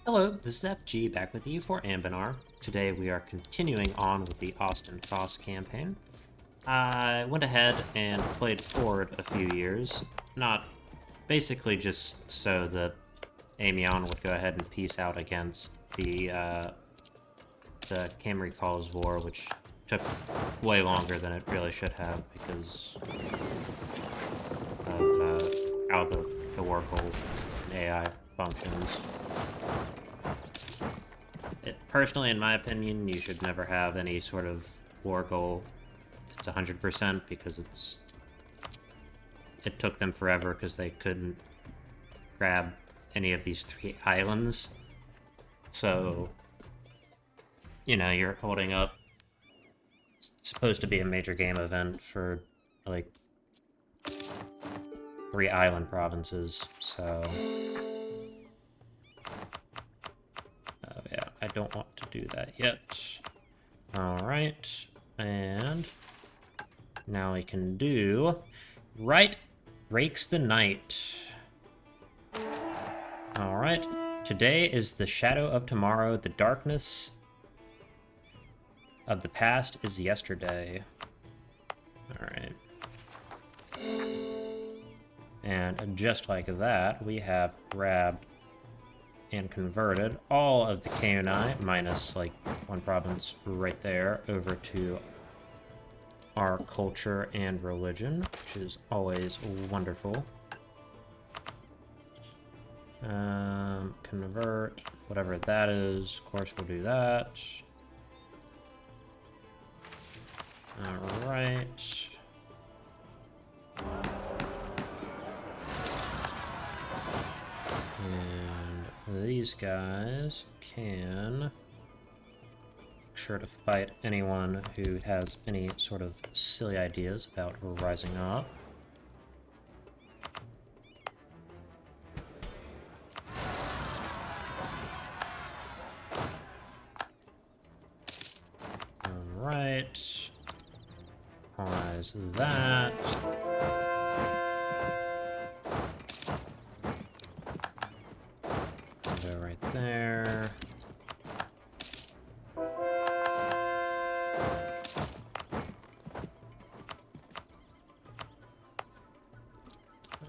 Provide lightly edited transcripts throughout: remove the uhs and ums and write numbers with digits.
Hello, this is FG back with you for Ambinar. Today we are continuing on with the Austin Foss campaign. I went ahead and played forward a few years, not basically just so that Amion would go ahead and peace out against the Camry Calls War, which took way longer than it really should have because of how the Oracle and AI functions. Personally, in my opinion, you should never have any sort of war goal. It's 100% because it took them forever because they couldn't grab any of these 3 islands. So, you're holding up. It's supposed to be a major game event for like 3 island provinces. So, yeah, I don't want to do that yet. Alright, and now we can do Right Breaks the Night. Alright, today is the shadow of tomorrow, the darkness of the past is yesterday. Alright. And just like that, we have grabbed and converted all of the Kaunai, minus like one province right there, over to our culture and religion, which is always wonderful. Convert, whatever that is, of course we'll do that. Alright. And these guys can make sure to fight anyone who has any sort of silly ideas about rising up. Alright. Rise that. Go right there.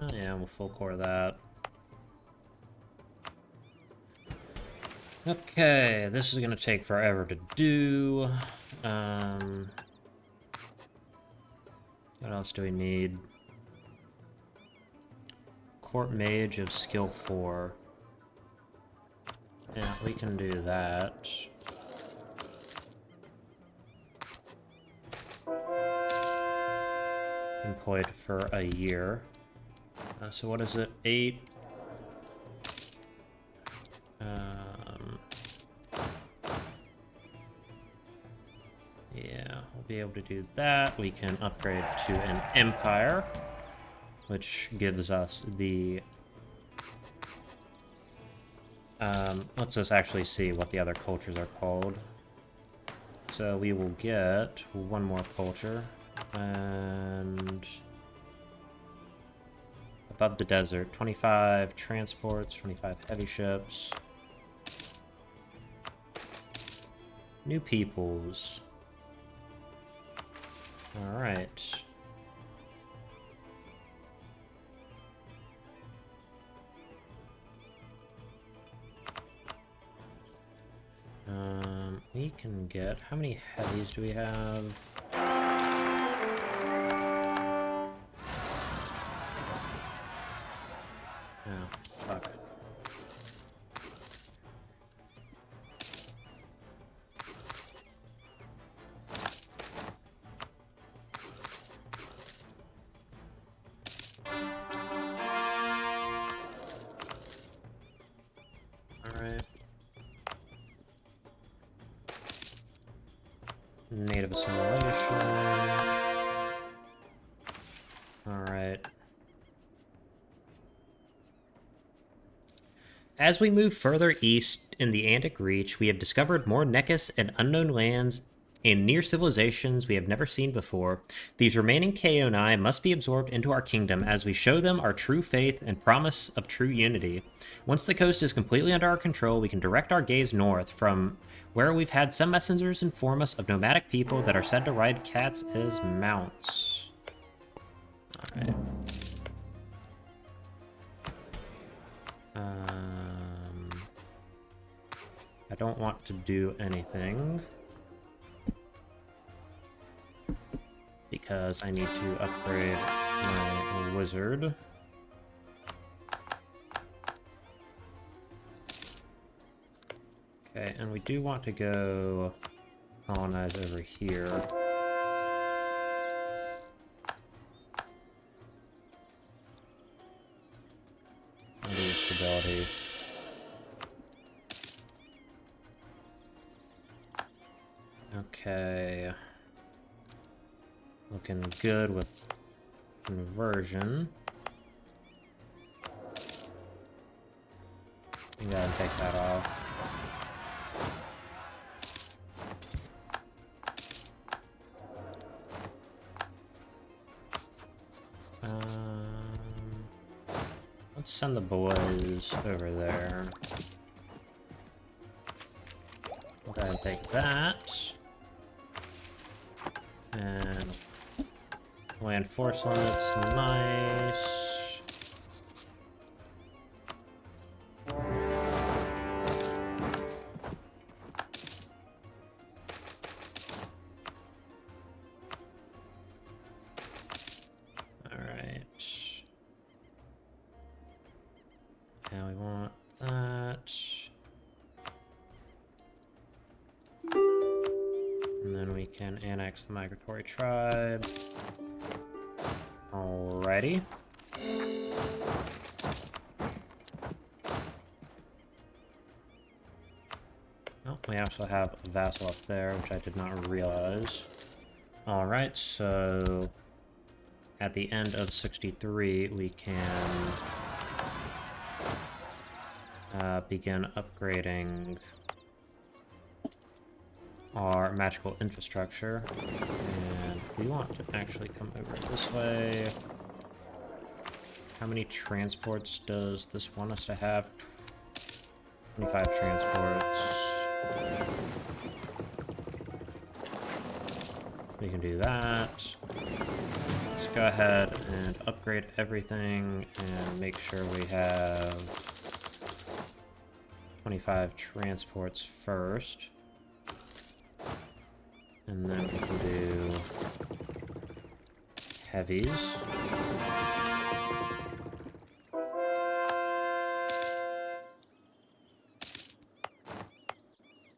Oh yeah, we'll full core that. Okay, this is gonna take forever to do. What else do we need? Court Mage of Skill 4. Yeah, we can do that. Employed for a year. So what is it? 8. Yeah, we'll be able to do that. We can upgrade to an Empire, which gives us the... lets us actually see what the other cultures are called. So we will get one more culture, and above the desert, 25 transports, 25 heavy ships. New peoples. Alright. We can get... How many heavies do we have? Oh, fuck. Alright. Native assimilation. Alright. As we move further east in the Andic Reach, we have discovered more Nekus and unknown lands and near civilizations we have never seen before. These remaining Kaonai must be absorbed into our kingdom as we show them our true faith and promise of true unity. Once the coast is completely under our control, we can direct our gaze north, from where we've had some messengers inform us of nomadic people that are said to ride cats as mounts. Alright. I don't want to do anything because I need to upgrade my wizard. Okay, and we do want to go colonize over here. I'll do stability. Okay. Looking good with conversion. You gotta take that off. Let's send the boys over there. We'll go ahead and take that. And land force limits, nice. Alright. Now we want that. And then we can annex the migratory tribe. Alrighty. Oh, we also have a vassal up there, which I did not realize. Alright, so at the end of 63, we can begin upgrading our magical infrastructure, and we want to actually come over this way. How many transports does this want us to have? 25 transports. We can do that. Let's go ahead and upgrade everything and make sure we have 25 transports first. And then we can do heavies.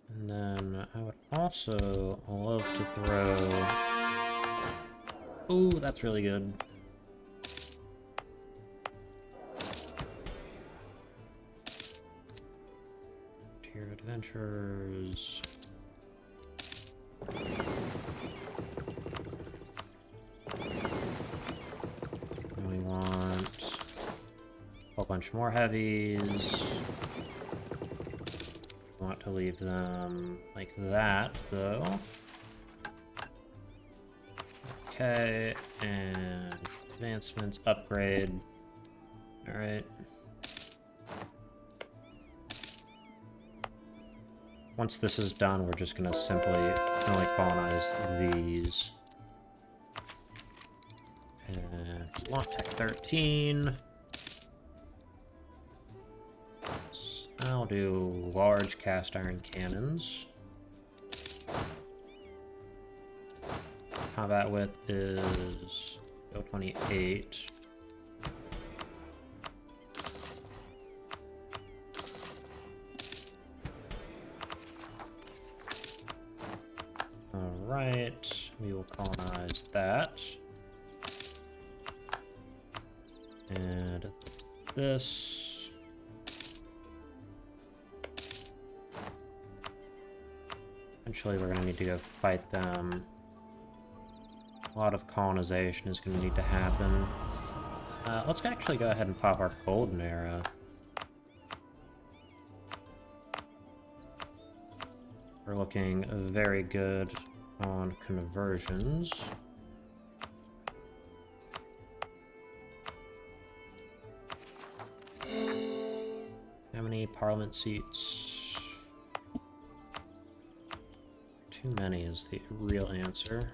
And then I would also love to throw... Ooh, that's really good. Tier Adventures... And we want a whole bunch more heavies. Want to leave them like that, though. Okay, and advancements, upgrade. Alright. Once this is done, we're just gonna simply only colonize these. And we want Tech 13. I'll do large cast iron cannons. Combat width is 28. Alright, we will colonize that. And this. Eventually we're going to need to go fight them. A lot of colonization is going to need to happen. Let's actually go ahead and pop our golden era. We're looking very good on conversions. How many parliament seats? Too many is the real answer.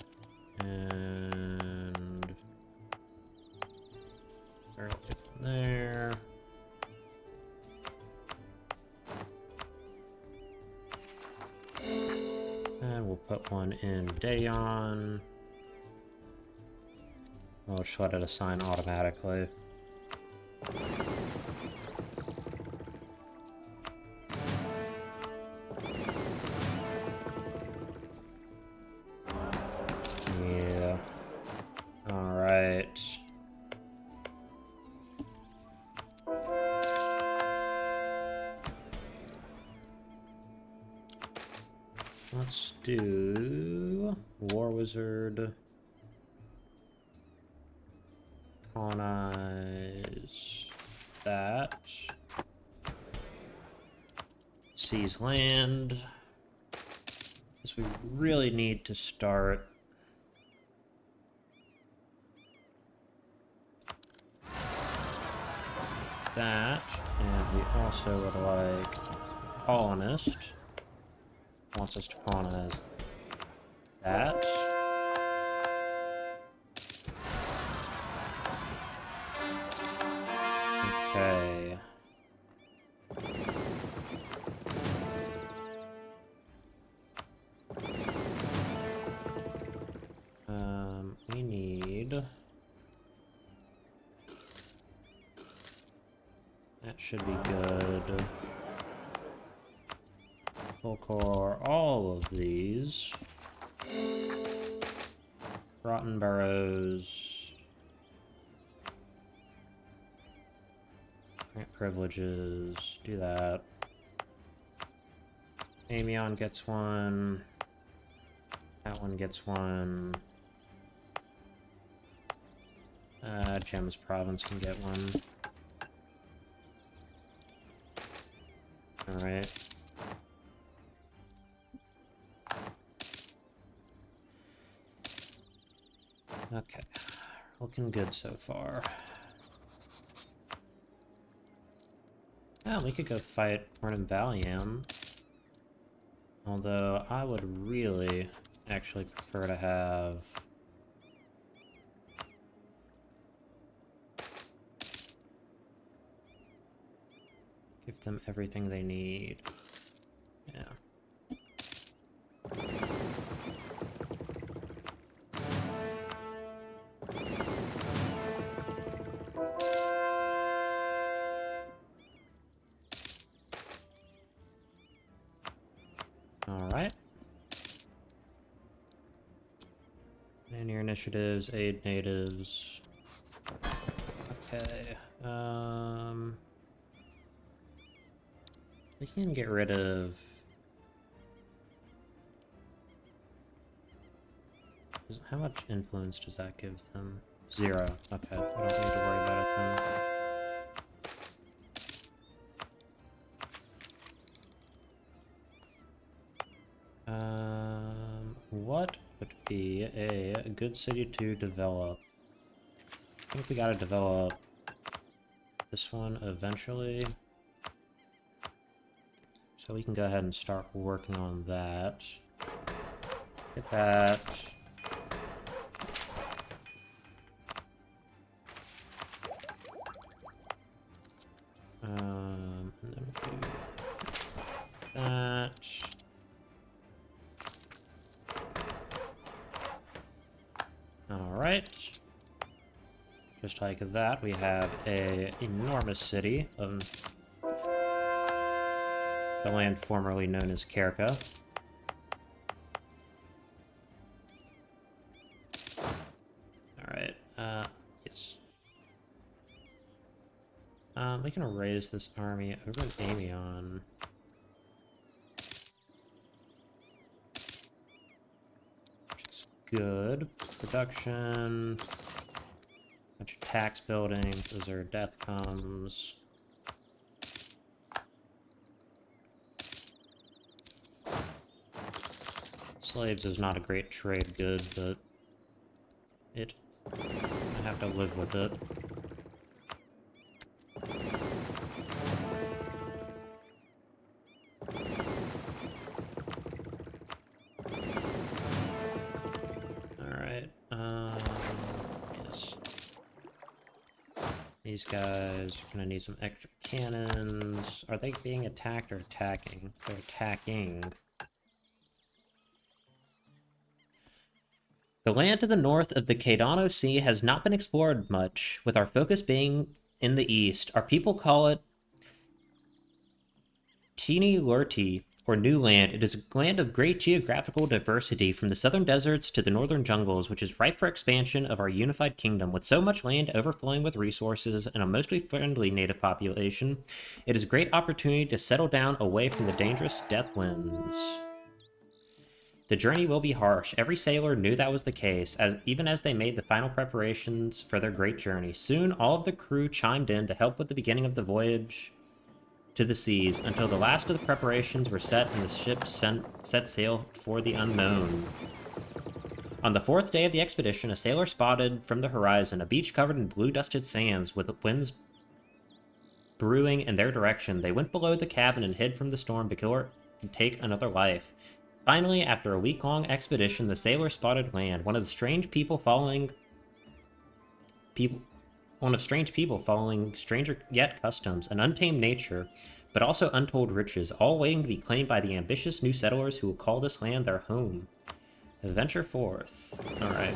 And there. And we'll put one in Dayon. We'll just let it assign automatically. Yeah. Alright. Let's do War Wizard. Colonize that. Seize land. Because we really need to start that. And we also would like colonist. Wants us to colonize that. Okay. We need... That should be good. Full core all of these. Rotten Burrows. Grant privileges. Do that. Amion gets one. That one gets one. Gems Province can get one. Alright. Okay. Looking good so far. Oh, we could go fight Ornum Valium. Although, I would really actually prefer to have... Give them everything they need. Yeah. Alright. And your initiatives, aid natives. Okay. We can get rid of... How much influence does that give them? 0. Okay, I don't need to worry about it then. What would be a good city to develop? I think we gotta develop this one eventually. So we can go ahead and start working on that. Get that. And then we'll do that. Alright. Just like that, we have a enormous city of the land formerly known as Kerka. Alright, yes. We can raise this army over in Amion. Which is good. Production. Bunch of tax buildings. Those are death comes. Slaves is not a great trade good, but I have to live with it. Alright, yes. These guys are gonna need some extra cannons. Are they being attacked or attacking? They're attacking. The land to the north of the Caidano Sea has not been explored much, with our focus being in the east. Our people call it Tini Lurti, or New Land. It is a land of great geographical diversity, from the southern deserts to the northern jungles, which is ripe for expansion of our unified kingdom. With so much land overflowing with resources and a mostly friendly native population, it is a great opportunity to settle down away from the dangerous death winds. The journey will be harsh. Every sailor knew that was the case, even as they made the final preparations for their great journey. Soon, all of the crew chimed in to help with the beginning of the voyage to the seas, until the last of the preparations were set and the ship set sail for the unknown. On the fourth day of the expedition, a sailor spotted from the horizon a beach covered in blue-dusted sands with winds brewing in their direction. They went below the cabin and hid from the storm before it could take another life. Finally, after a week-long expedition, the sailor spotted land. One of strange people following stranger yet customs, an untamed nature, but also untold riches, all waiting to be claimed by the ambitious new settlers who will call this land their home. Venture forth. Alright.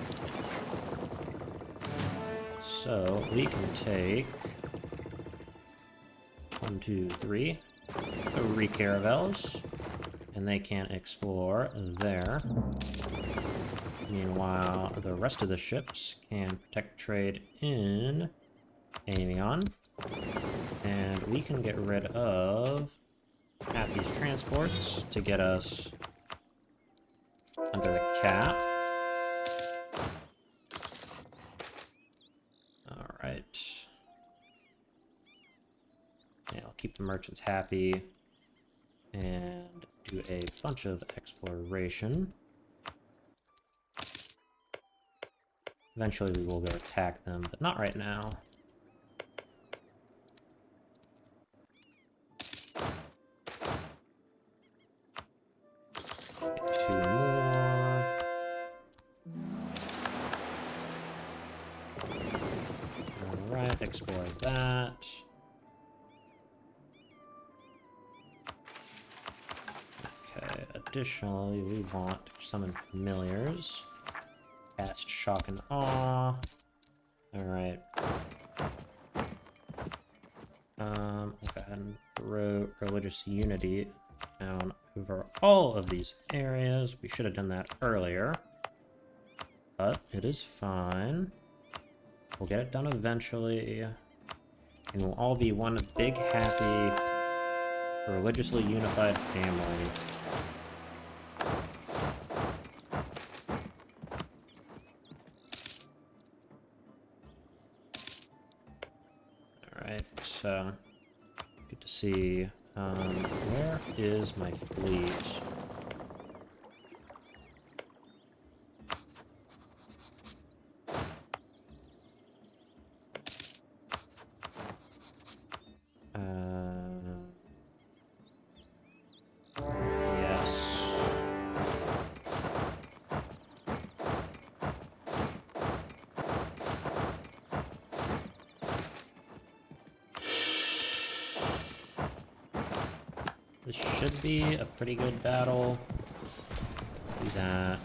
So, we can take 1, 2, 3 three caravels, and they can explore there. Meanwhile, the rest of the ships can protect trade in Avion, and we can get rid of half these transports to get us under the cap. Alright. Yeah, I'll keep the merchants happy and do a bunch of exploration. Eventually we will go attack them, but not right now. Get 2 more. Alright, explore that. Okay, additionally, we want to summon familiars. Cast Shock and Awe. Alright. I'll go ahead and throw Religious Unity down over all of these areas. We should have done that earlier, but it is fine. We'll get it done eventually, and we'll all be one big, happy, religiously unified family. Alright, so good to see. Where is my fleet? Yes. This should be a pretty good battle. Do that.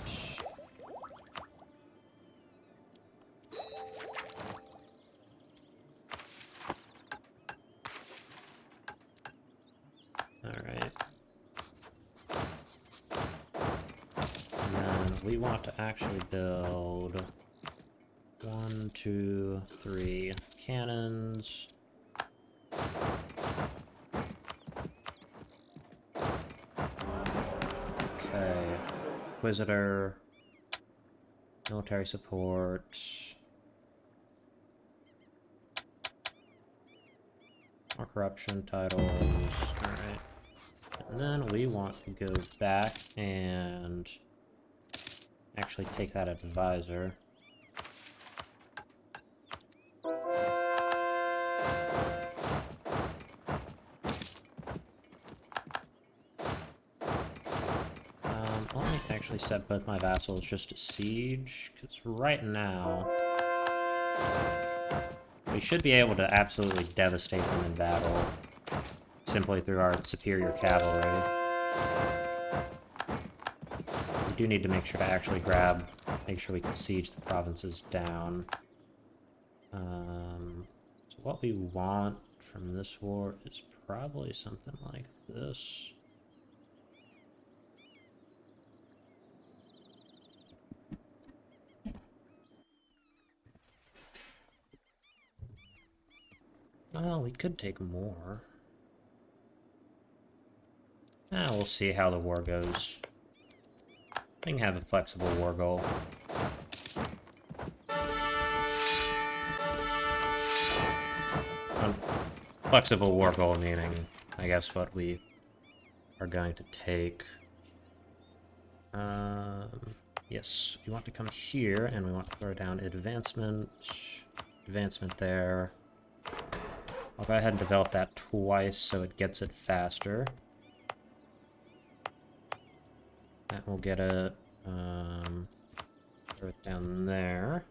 Alright. And then we want to actually build 1, 2, 3 cannons. Okay. Inquisitor. Military support. More corruption titles. Alright. And then we want to go back and Actually take that advisor. Let me actually set both my vassals just to siege, because right now we should be able to absolutely devastate them in battle simply through our superior cavalry. We do need to make sure to actually make sure we can siege the provinces down. So what we want from this war is probably something like this. Well, we could take more. We'll see how the war goes. We can have a flexible war goal. Flexible war goal meaning, I guess, what we are going to take. Yes, we want to come here, and we want to throw down advancement. Advancement there. I'll go ahead and develop that twice so it gets it faster. That will get it, throw it down there.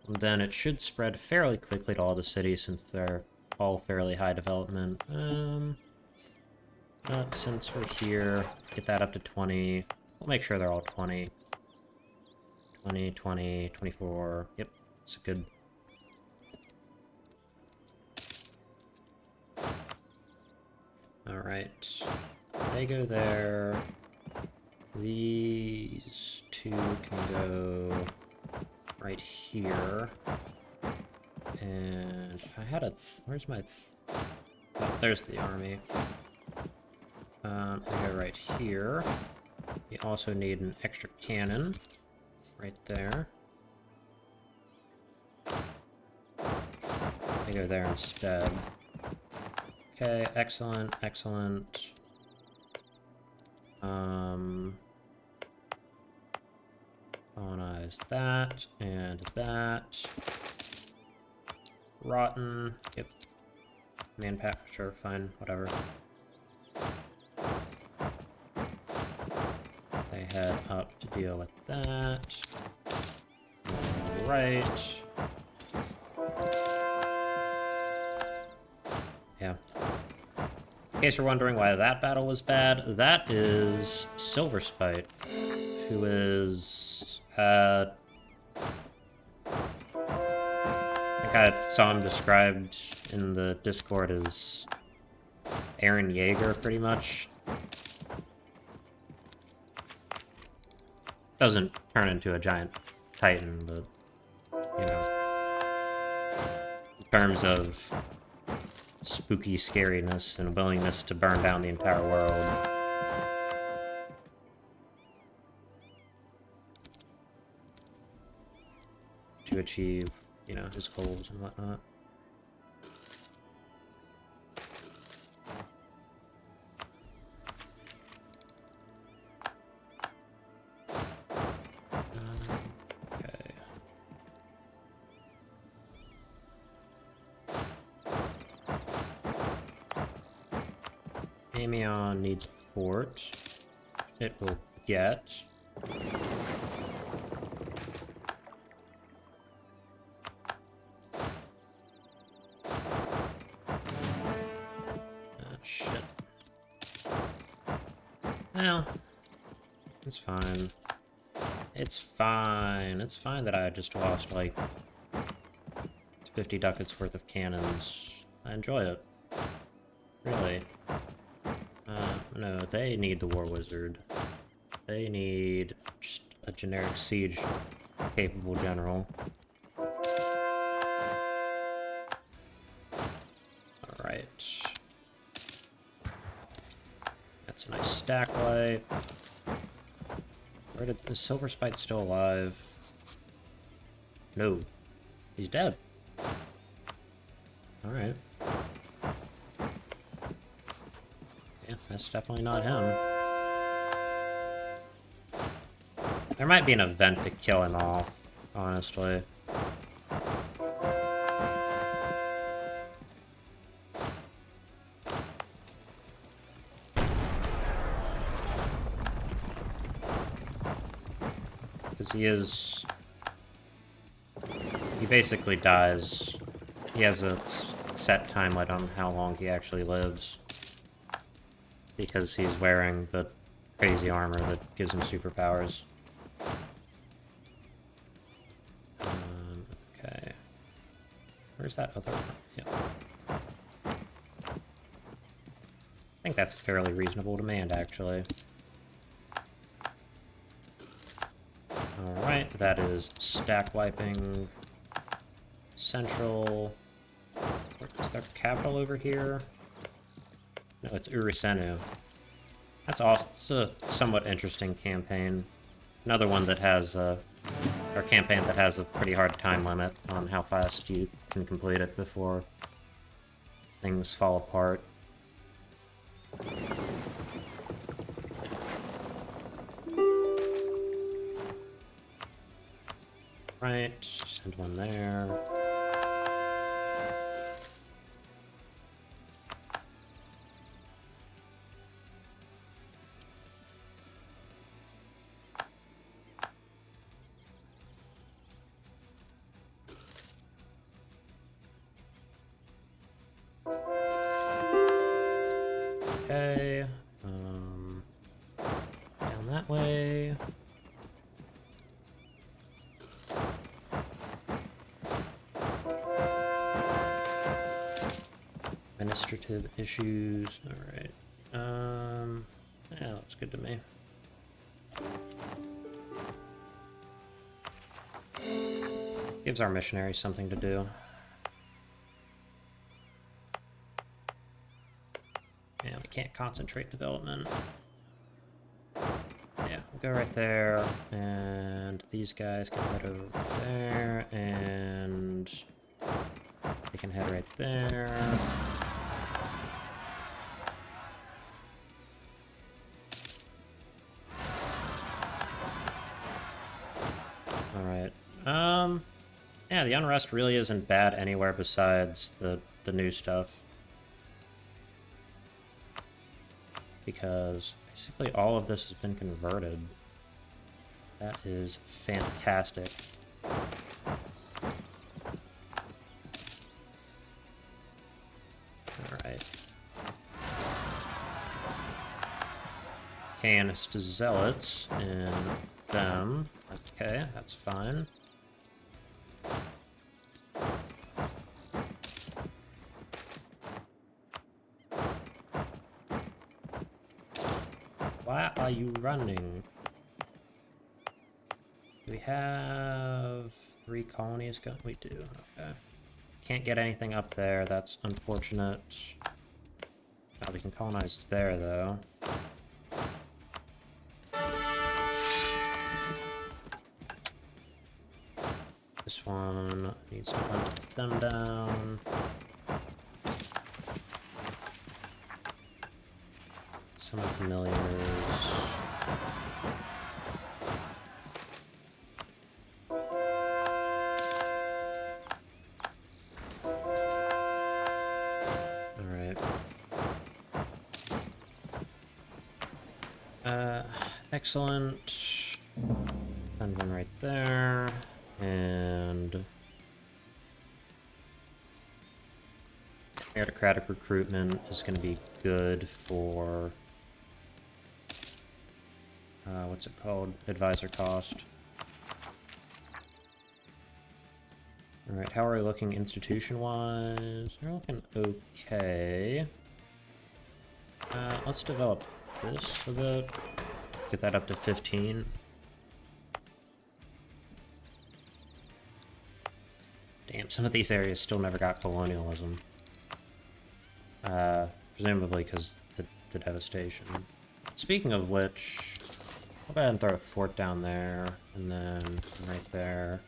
And then it should spread fairly quickly to all the cities since they're all fairly high development. Since we're here, get that up to 20. We'll make sure they're all 20. 20, 20, 24. Yep, it's a good... Alright. They go there. These two can go right here. And I had a... Where's my... Oh, there's the army. They go right here. We also need an extra cannon. Right there. They go there instead. Okay, excellent, excellent. Colonize that, and that. Rotten, yep. Manpower, sure, fine, whatever. They head up to deal with that. Right. Yeah. In case you're wondering why that battle was bad, that is Silverspite, who is, I think I saw him described in the Discord as Aaron Yeager, pretty much. Doesn't turn into a giant titan, but, you know, in terms of spooky scariness and willingness to burn down the entire world. To achieve, you know, his goals and whatnot. Okay. Amiens needs a fort. It will get. Oh, shit. Well, it's fine. It's fine. It's fine that I just lost, like, 50 ducats worth of cannons. I enjoy it. Really. No, they need the War Wizard. They need just a generic siege-capable general. Alright. That's a nice stack light. Where did the Silverspite still alive? No. He's dead. Alright. Yeah, that's definitely not him. There might be an event to kill him all, honestly. Because he basically dies. He has a set time limit on how long he actually lives. Because he's wearing the crazy armor that gives him superpowers. Okay. Where's that other one? Yeah. I think that's a fairly reasonable demand, actually. Alright, that is stack wiping. Central. Is there capital over here? No, it's Urusenu. That's awesome. It's a somewhat interesting campaign. Another one that has or campaign that has a pretty hard time limit on how fast you can complete it before things fall apart. Right, send one there. Okay, down that way. Administrative issues, alright. Yeah, looks good to me. Gives our missionaries something to do. Yeah, we can't concentrate development. Yeah, we'll go right there, and these guys can head over there, and they can head right there. Alright, yeah, the unrest really isn't bad anywhere besides the new stuff. Because basically all of this has been converted. That is fantastic. Alright. Canist zealots in them. Okay, that's fine. Why are you running? Do we have 3 colonies going? We do, okay. Can't get anything up there, that's unfortunate. Oh, we can colonize there, though. This one needs to hunt them down. Some familiars. Alright. Excellent. Send one right there. And meritocratic recruitment is going to be good for what's it called? Advisor cost. Alright, how are we looking institution-wise? We're looking okay. Let's develop this a bit. Get that up to 15. Damn, some of these areas still never got colonialism. Presumably because the devastation. Speaking of which, I'll go ahead and throw a fort down there, and then right there.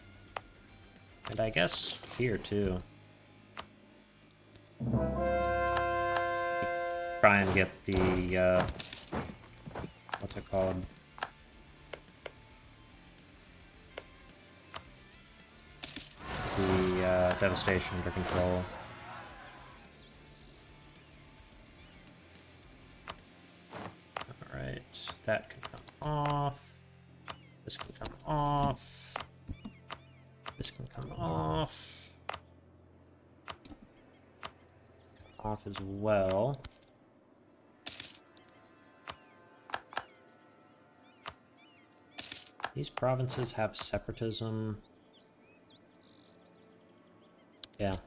And I guess here, too. Try and get the, what's it called? devastation under control. Alright, that can come off. This can come off. This can come off. Off as well. These provinces have separatism. Yeah.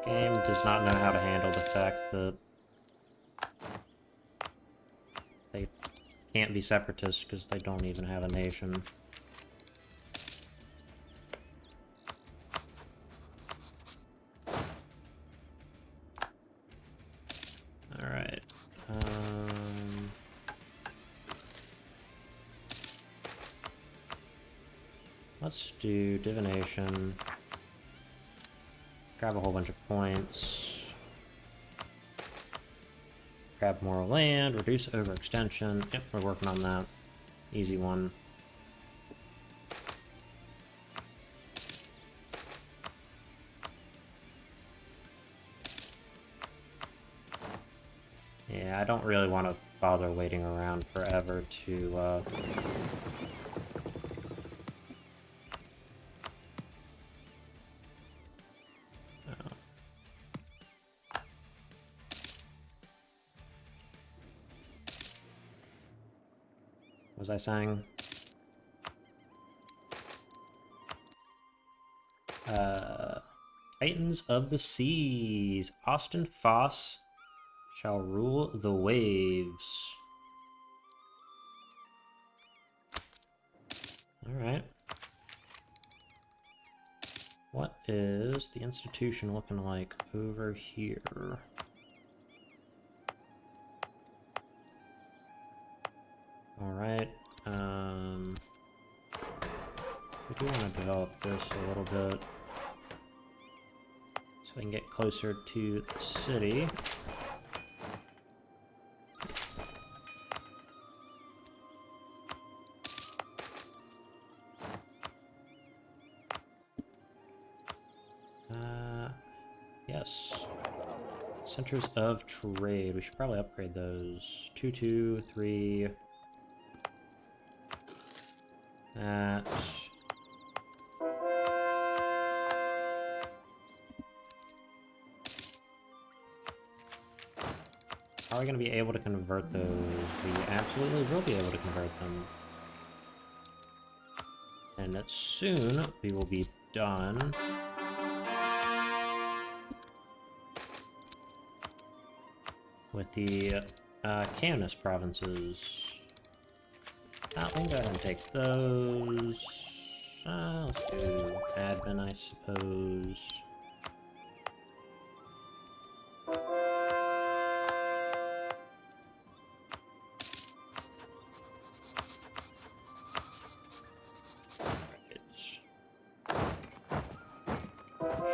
Game does not know how to handle the fact that they can't be separatists because they don't even have a nation. Alright. Let's do divination. Grab a whole bunch of points. Grab more land, reduce overextension. Yep, we're working on that. Easy one. Yeah, I don't really want to bother waiting around forever to, was I saying? Titans of the Seas. Austin Foss shall rule the waves. Alright. What is the institution looking like over here? Alright, we do want to develop this a little bit so we can get closer to the city. Yes. Centers of trade. We should probably upgrade those. 2, 2, 3. That. Are we going to be able to convert those? We absolutely will be able to convert them. And that soon we will be done. With the Canis provinces. We can go ahead and take those. Let's do admin, I suppose.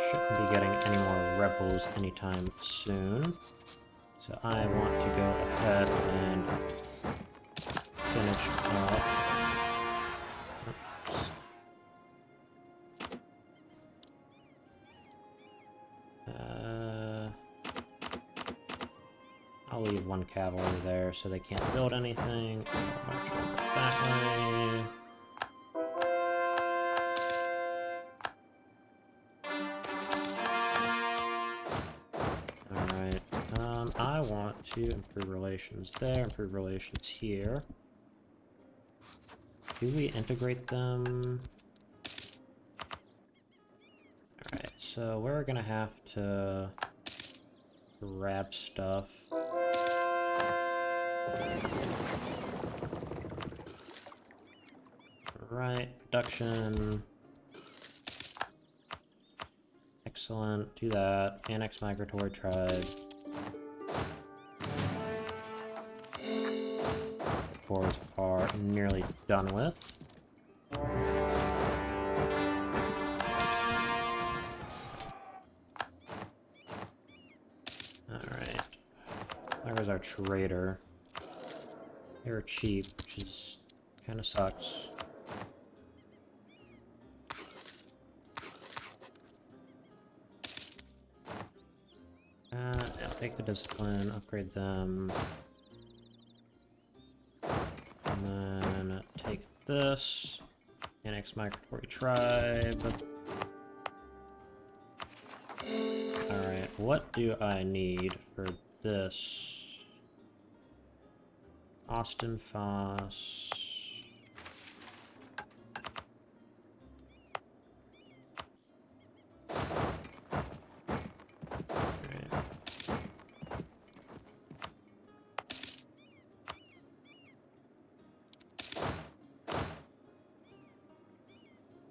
Shouldn't be getting any more rebels anytime soon. So I want to go ahead and finish up. I'll leave one cavalry there so they can't build anything. I'll march that way. I want to improve relations there, improve relations here. Do we integrate them? Alright, so we're gonna have to grab stuff. Right, production. Excellent, do that. Annex migratory tribe. Cores are nearly done with. Alright. There was our trader. They're cheap, which is kind of sucks. I'll take the discipline, upgrade them. And then take this. Annex Migratory Tribe. Alright, what do I need for this? Austin Foss.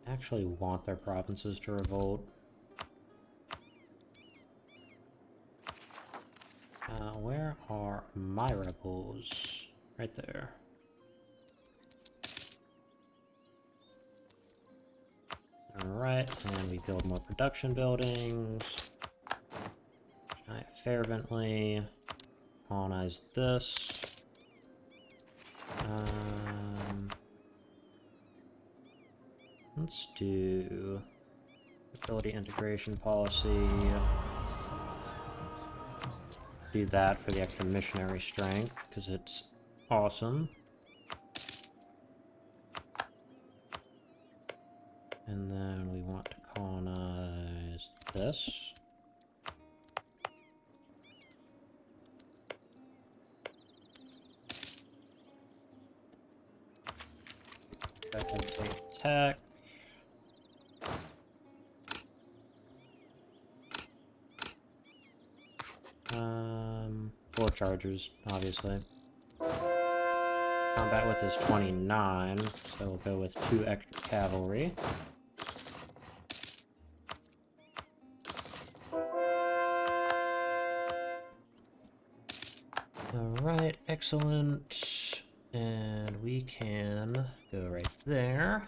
Actually want their provinces to revolt. Where are my rebels? Right there. Alright, and we build more production buildings. Giant fervently. Colonize this. Let's do ability integration policy. Do that for the extra missionary strength, because it's awesome. And then we want to colonize this. That can take tech. Four chargers, obviously. Combat width is 29, so we'll go with 2 extra cavalry. Alright, excellent. And we can go right there.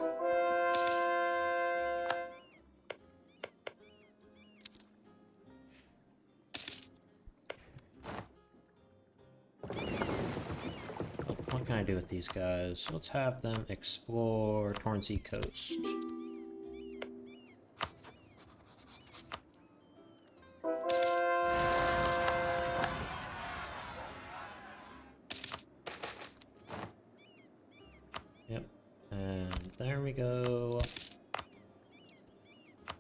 What can I do with these guys? Let's have them explore Torrensea Coast. Yep, and there we go.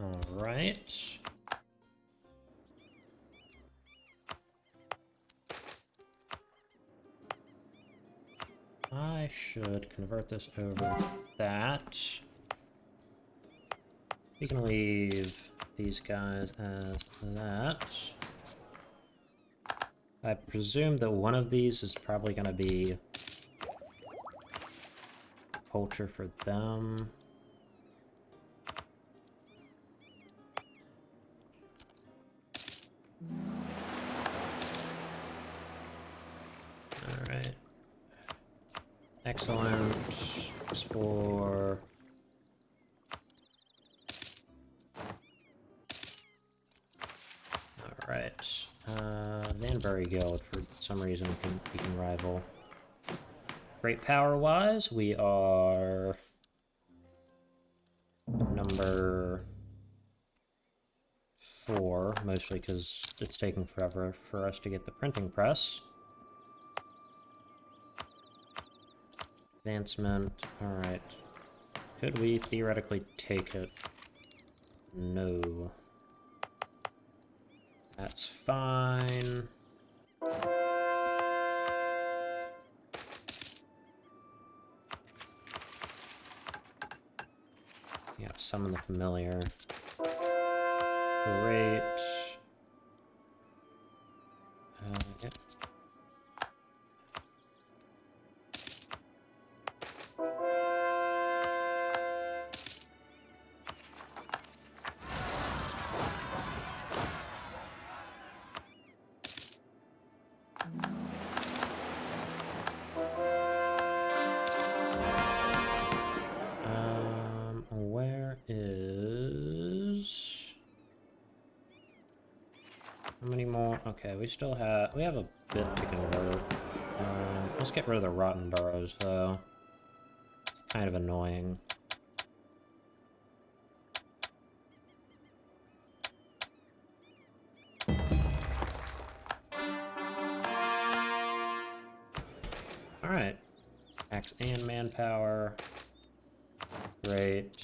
Alright. I should convert this over that. We can leave these guys as that. I presume that one of these is probably going to be culture for them. Alright. Excellent. Explore. Alright. Vanbury Guild, for some reason, we can rival. Great power-wise, we are number 4, mostly because it's taking forever for us to get the printing press. Advancement, alright. Could we theoretically take it? No. That's fine. Yeah, summon the familiar. Great. Yep. Where is... How many more? Okay, we have a bit to convert. Let's get rid of the rotten burrows, though. It's kind of annoying. Alright. Axe and manpower. Great.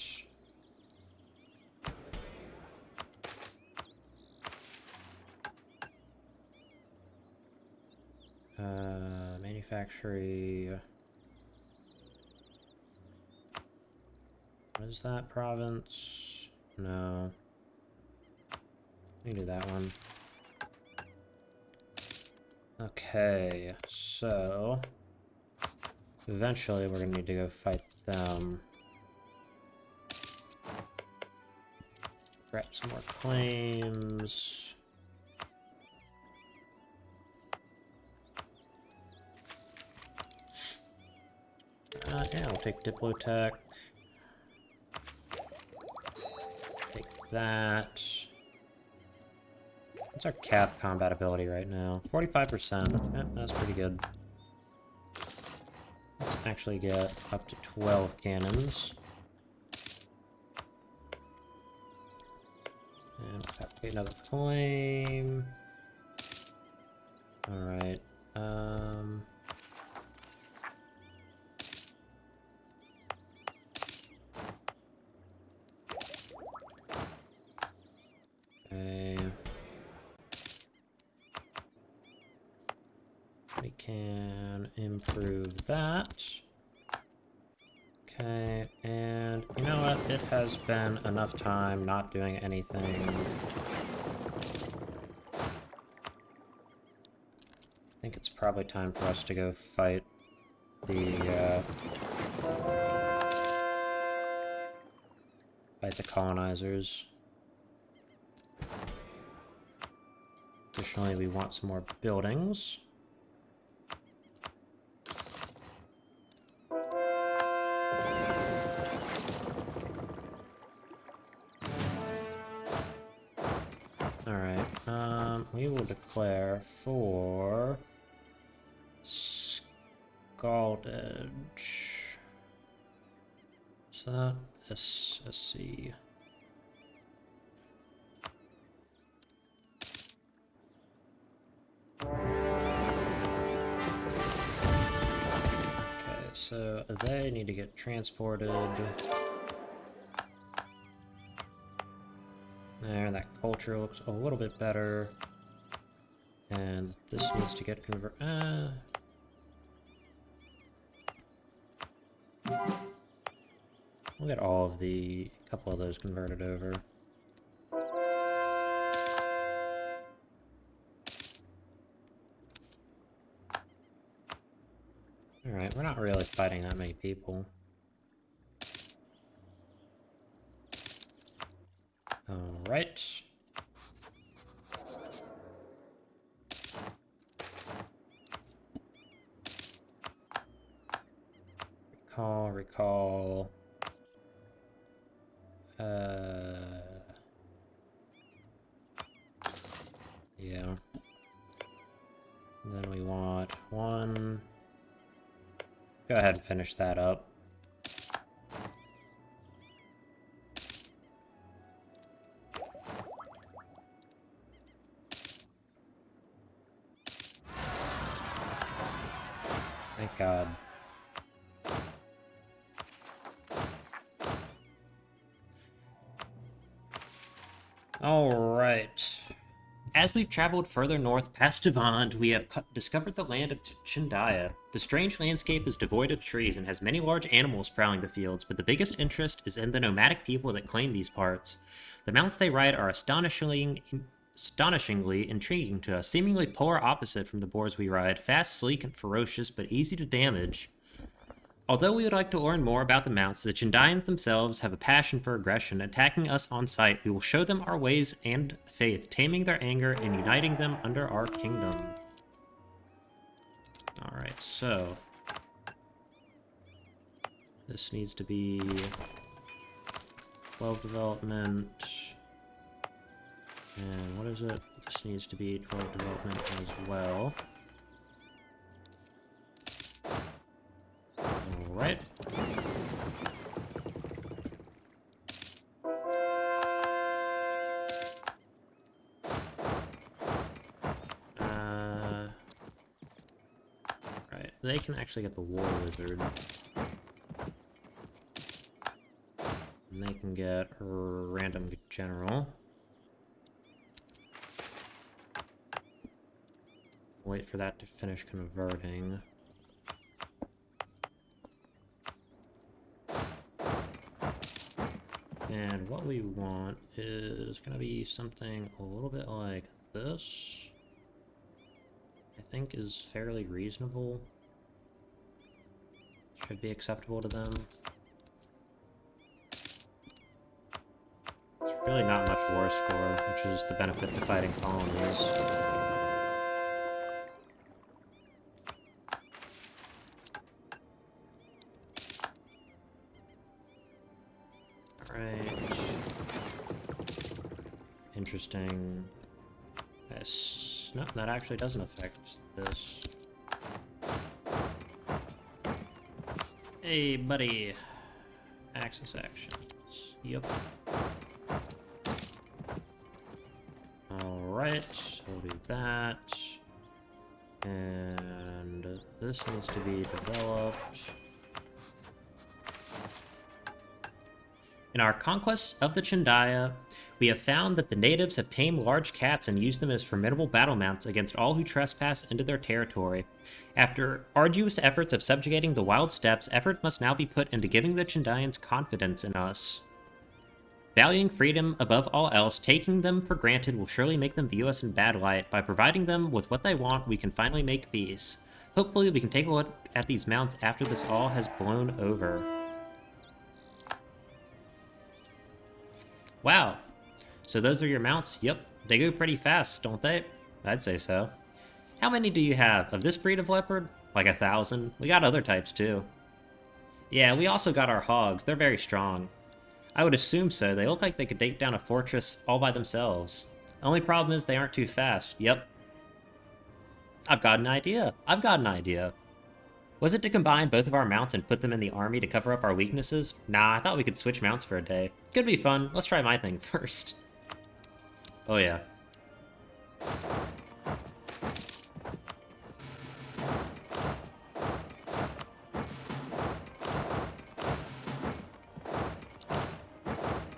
Manufactory. What is that province? No. We can do that one. Okay, so eventually we're gonna need to go fight them. Grab some more claims. Yeah, we'll take Diplotech. Take that. What's our cap combat ability right now? 45%. Yeah, that's pretty good. Let's actually get up to 12 cannons. And we'll have to get another claim. Alright. Okay. We can improve that. Okay, and you know what? It has been enough time not doing anything. I think it's probably time for us to go fight the colonizers. Additionally, we want some more buildings. Alright, we will declare for Scalded. What's that? SSC. Okay, so they need to get transported. There, that culture looks a little bit better. And this needs to get converted. We'll get all of a couple of those converted over. Alright, we're not really fighting that many people. Alright. Recall. Yeah. And then we want one. Go ahead and finish that up. Thank God. Alright. As we've traveled further north past Devant, we have discovered the land of Chindaya. The strange landscape is devoid of trees and has many large animals prowling the fields, but the biggest interest is in the nomadic people that claim these parts. The mounts they ride are astonishingly intriguing to us, seemingly polar opposite from the boars we ride, fast, sleek, and ferocious, but easy to damage. Although we would like to learn more about the mounts, the Chindians themselves have a passion for aggression. Attacking us on sight, we will show them our ways and faith, taming their anger and uniting them under our kingdom. Alright, so this needs to be 12 development. And what is it? This needs to be 12 development as well. Alright. Right. They can actually get the War Wizard. And they can get a random general. Wait for that to finish converting. And what we want is going to be something a little bit like this. I think is fairly reasonable. Should be acceptable to them. It's really not much war score, which is the benefit to fighting colonies. Interesting. Yes. No, that actually doesn't affect this. Hey, buddy. Axis actions. Yep. Alright, we'll do that. And this needs to be developed. In our conquests of the Chandaya, we have found that the natives have tamed large cats and used them as formidable battle mounts against all who trespass into their territory. After arduous efforts of subjugating the wild steppes, effort must now be put into giving the Chandayans confidence in us. Valuing freedom above all else, taking them for granted will surely make them view us in bad light. By providing them with what they want, we can finally make peace. Hopefully we can take a look at these mounts after this all has blown over. Wow. So those are your mounts? Yep, they go pretty fast, don't they? I'd say so. How many do you have of this breed of leopard? Like 1,000? We got other types too. Yeah, we also got our hogs. They're very strong. I would assume so. They look like they could take down a fortress all by themselves. Only problem is they aren't too fast. Yep. I've got an idea. Was it to combine both of our mounts and put them in the army to cover up our weaknesses? Nah, I thought we could switch mounts for a day. Could be fun. Let's try my thing first. Oh yeah.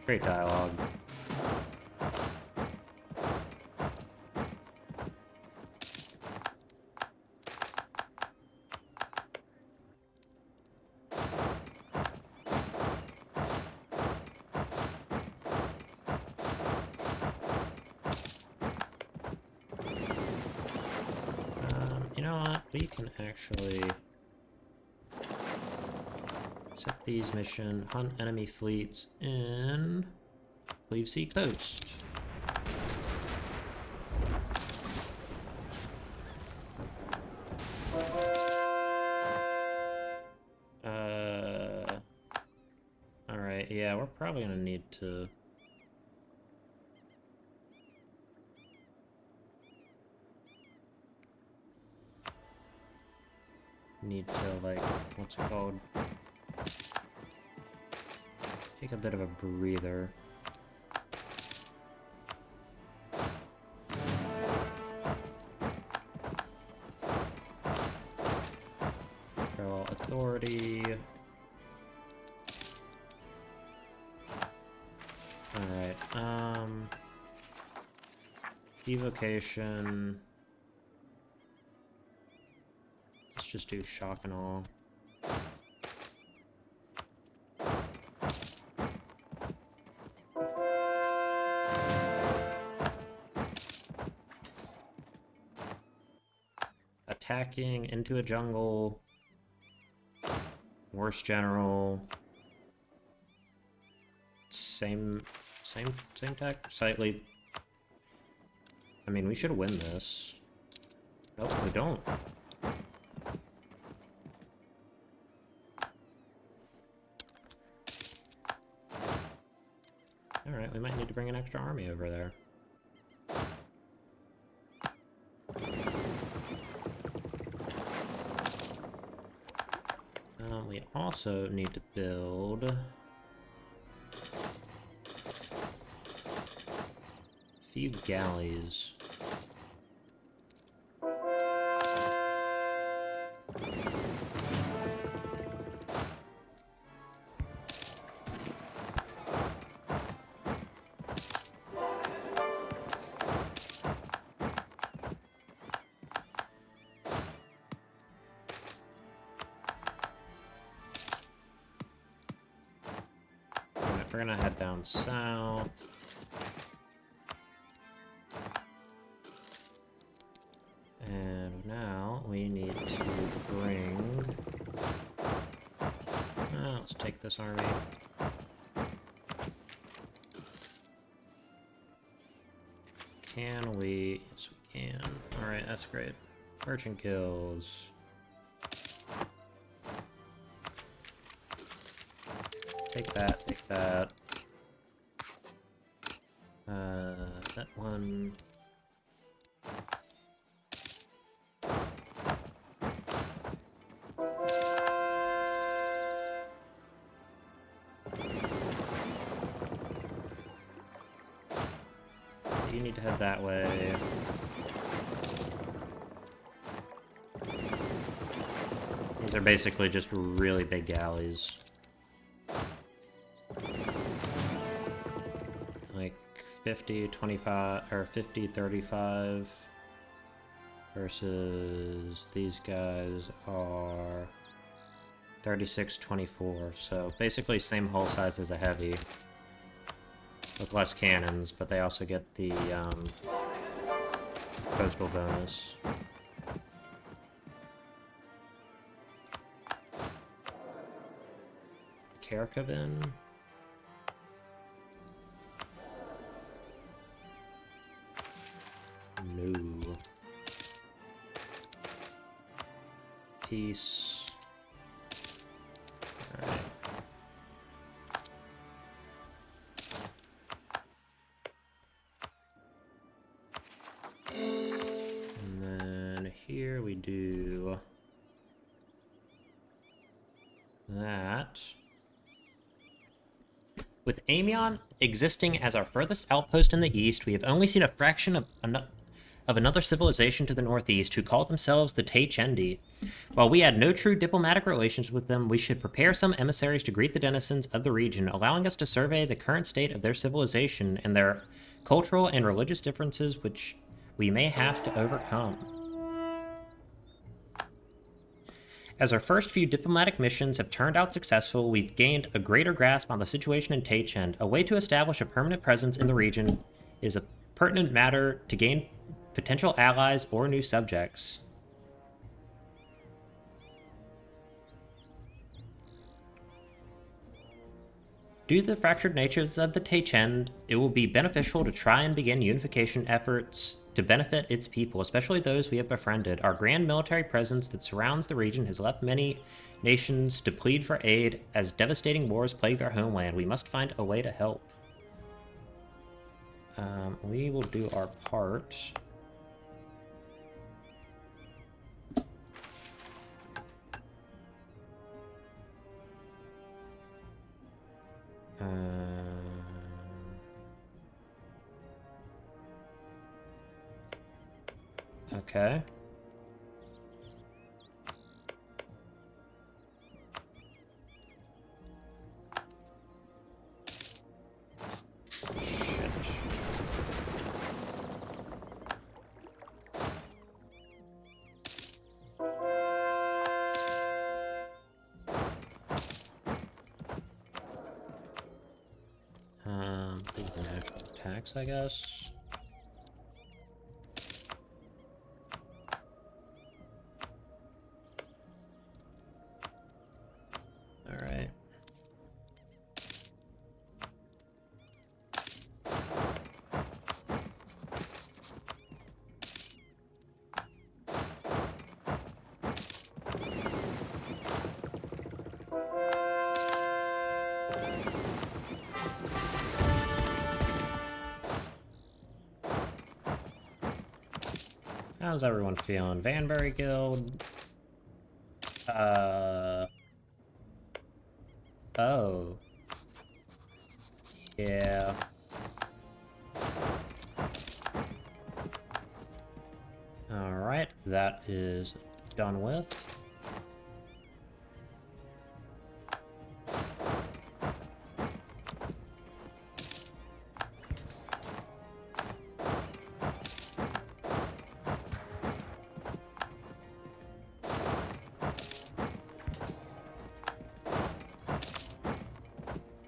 Great dialogue. You know what? We can actually set these mission, hunt enemy fleets in Cleave Sea Coast. Alright, yeah, we're probably gonna need to like, what's it called? Take a bit of a breather. Parallel authority. Alright, evocation. Let's just do shock and awe. Attacking into a jungle. Worst general. Same tech. Slightly. I mean, we should win this. Nope, we don't. Alright, we might need to bring an extra army over there. We also need to build a few galleys. We're gonna head down south. And now we need to bring... let's take this army. Can we? Yes, we can. Alright, that's great. Merchant guilds. Take that, take that. That one... You need to head that way. These are basically just really big galleys. Like 50, 25, or 50, 35 versus these guys are 36, 24. So basically same hull size as a heavy. With less cannons, but they also get the coastal bonus. Karakabin? No. Peace. Alright. Here we do that. With Amiens existing as our furthest outpost in the east, we have only seen a fraction of another civilization to the northeast who call themselves the Taichendi. While we had no true diplomatic relations with them, we should prepare some emissaries to greet the denizens of the region, allowing us to survey the current state of their civilization and their cultural and religious differences which we may have to overcome. As our first few diplomatic missions have turned out successful, we've gained a greater grasp on the situation in Taichend. A way to establish a permanent presence in the region is a pertinent matter to gain potential allies or new subjects. Due to the fractured natures of the Taichend, it will be beneficial to try and begin unification efforts to benefit its people, especially those we have befriended. Our grand military presence that surrounds the region has left many nations to plead for aid as devastating wars plague their homeland. We must find a way to help. We will do our part. Okay. International attacks, I guess. All right. How's everyone feeling? Vanbury Guild? Oh. Yeah. Alright, that is done with.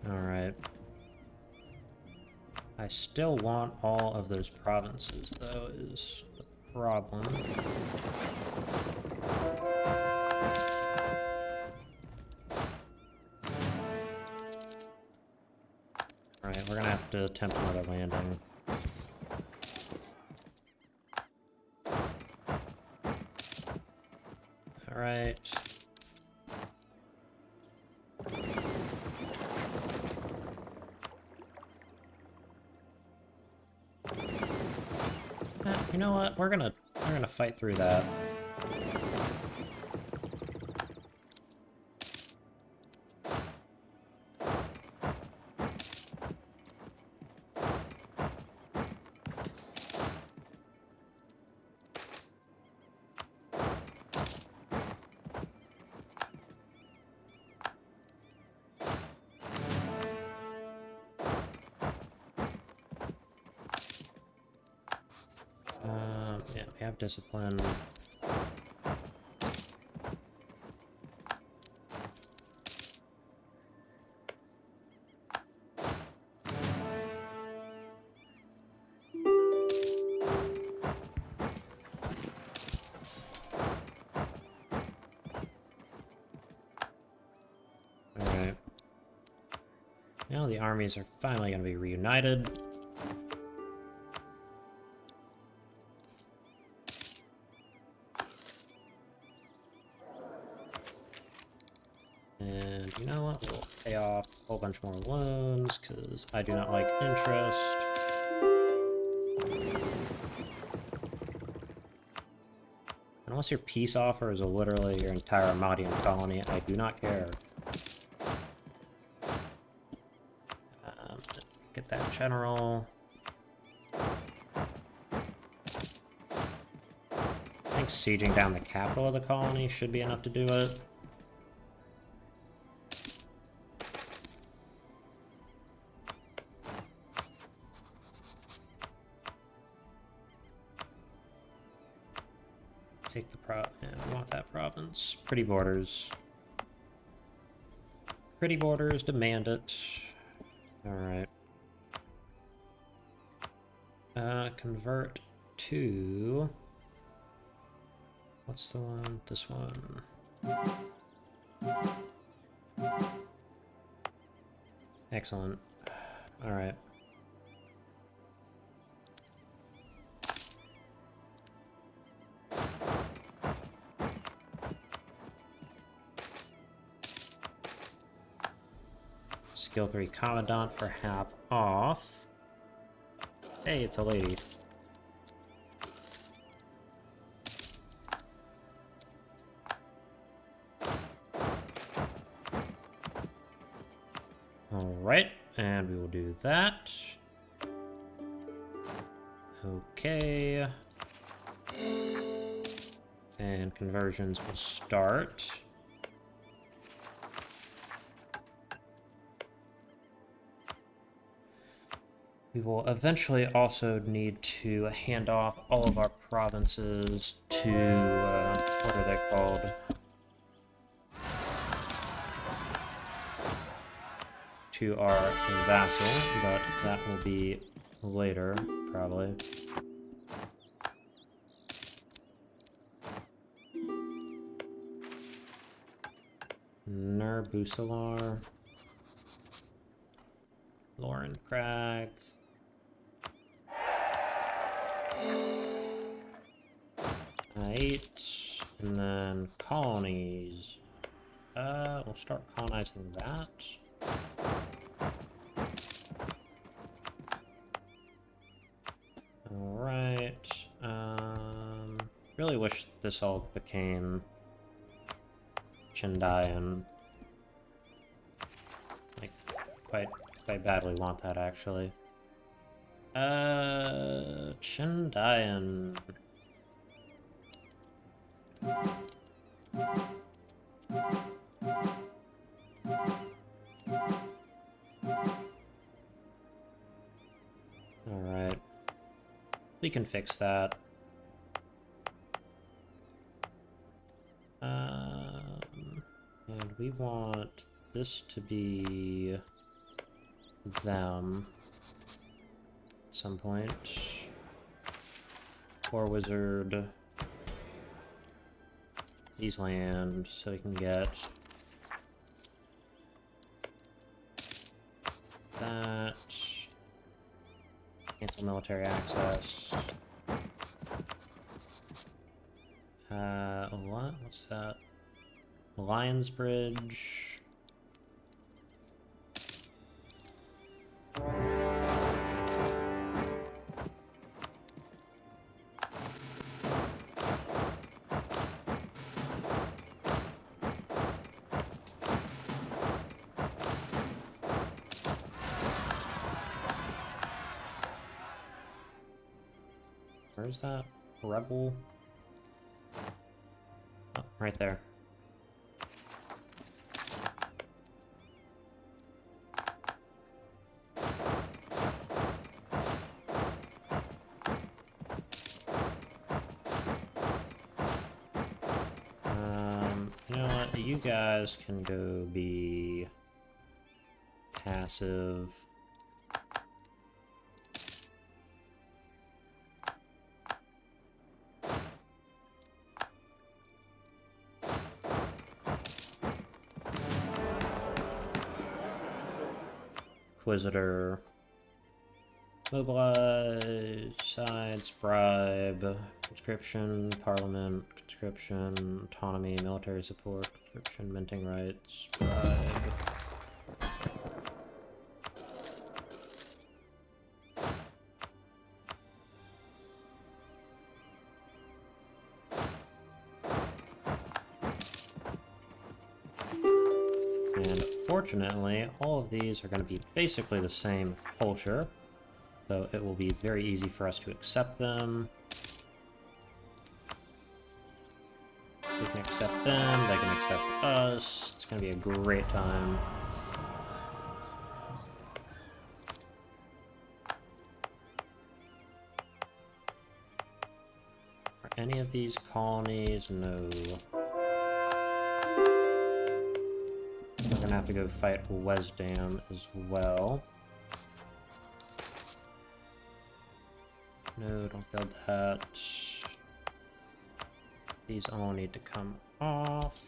Alright. I still want all of those provinces, though, is the problem. Alright, we're gonna have to attempt another landing. Alright. You know what? We're gonna fight through that. Yeah, we have discipline. Alright. Now the armies are finally going to be reunited. And you know what? We'll pay off a whole bunch more loans, because I do not like interest. Unless your peace offer is literally your entire Ahmadian colony, I do not care. Get that general. I think sieging down the capital of the colony should be enough to do it. Take the yeah, we want that province. Pretty borders. Pretty borders, demand it. Alright. Convert to... What's the one? This one. Excellent. Alright. Skill 3 Commandant for half off. Hey, it's a lady. Alright, and we will do that. Okay. And conversions will start. We will eventually also need to hand off all of our provinces to, what are they called? To our vassal, but that will be later, probably. Nerbusalar. Lauren Crag. Eight, and then colonies. We'll start colonizing that. Alright, really wish this all became Chindayan. quite badly want that, actually. Chindayan. Alright. We can fix that. And we want this to be them at some point. War Wizard. These land so we can get that. Cancel military access. What? What's that? Lions Bridge. Where's that rebel? Oh, right there. You know what? You guys can go be passive. Inquisitor. Mobilize, sides, bribe, conscription, parliament, conscription, autonomy, military support, conscription, minting rights, bribe. And fortunately, all of these are going to be basically the same culture, so it will be very easy for us to accept them. We can accept them, they can accept us. It's going to be a great time. Are any of these colonies? No. We're gonna have to go fight Wesdam as well. No, don't build that. These all need to come off.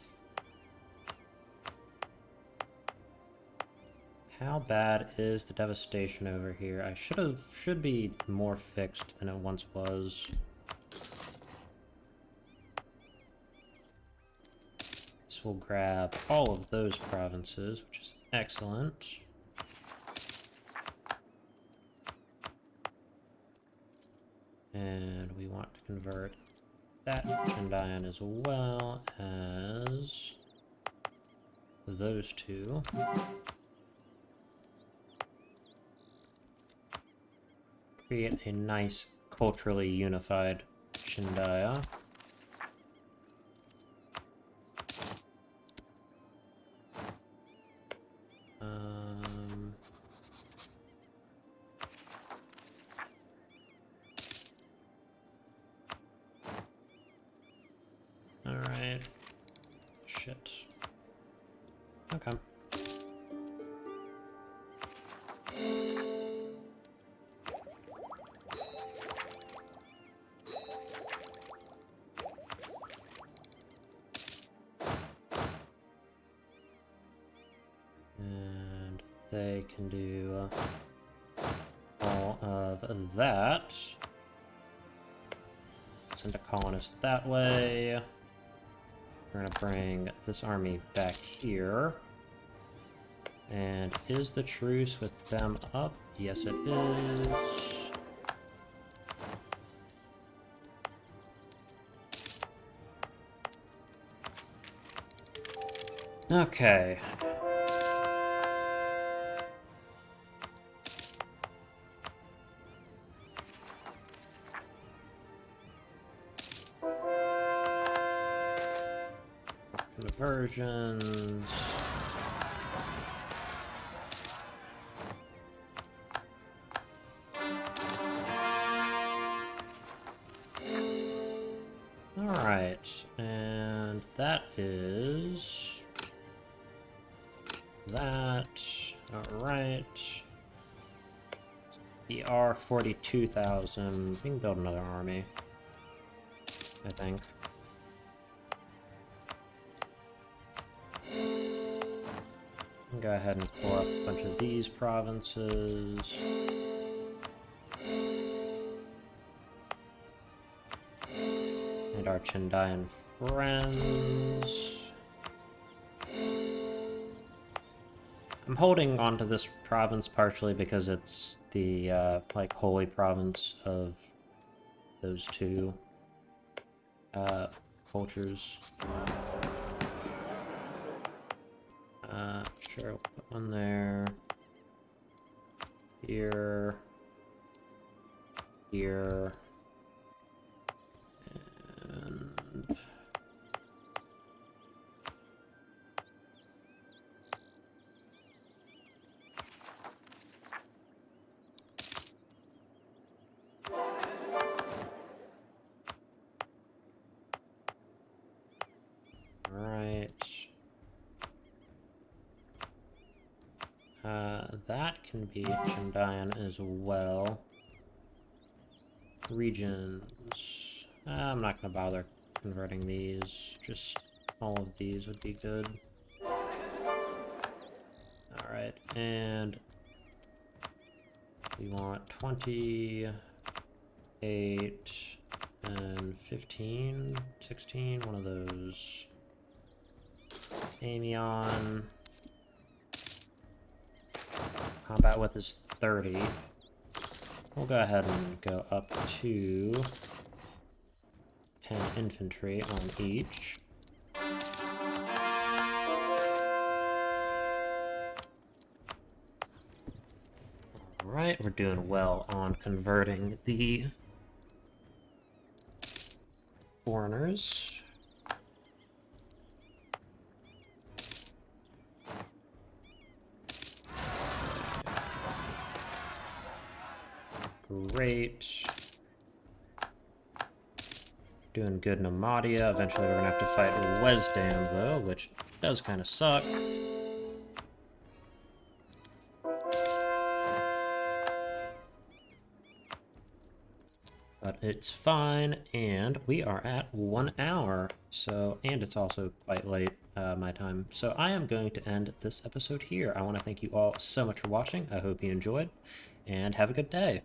How bad is the devastation over here? I should be more fixed than it once was. This will grab all of those provinces, which is excellent. And we want to convert that Chindayan as well as those two. Create a nice culturally unified Chindaya. Alright. Shit. Okay. And they can do all of that. Send a colonist that way. We're gonna bring this army back here. And is the truce with them up? Yes, it is. Okay. conversions. Alright, and that is that. Alright. The R42,000. We can build another army, I think. Go ahead and pull up a bunch of these provinces. And our Chindayan friends. I'm holding on to this province partially because it's the, like, holy province of those two, cultures. Sure, we'll put one there. Here. Here. And... Alright. That can be Chindayan as well. Regions. I'm not gonna bother converting these. Just all of these would be good. Alright, and we want 28 and 15, 16, one of those. Amion. Combat width is 30. We'll go ahead and go up to 10 infantry on each. Alright, we're doing well on converting the foreigners. Great. Doing good in Amadia. Eventually we're gonna have to fight Wesdam though, which does kind of suck. But it's fine, and we are at 1 hour. So, and it's also quite late, my time. So I am going to end this episode here. I want to thank you all so much for watching. I hope you enjoyed, and have a good day.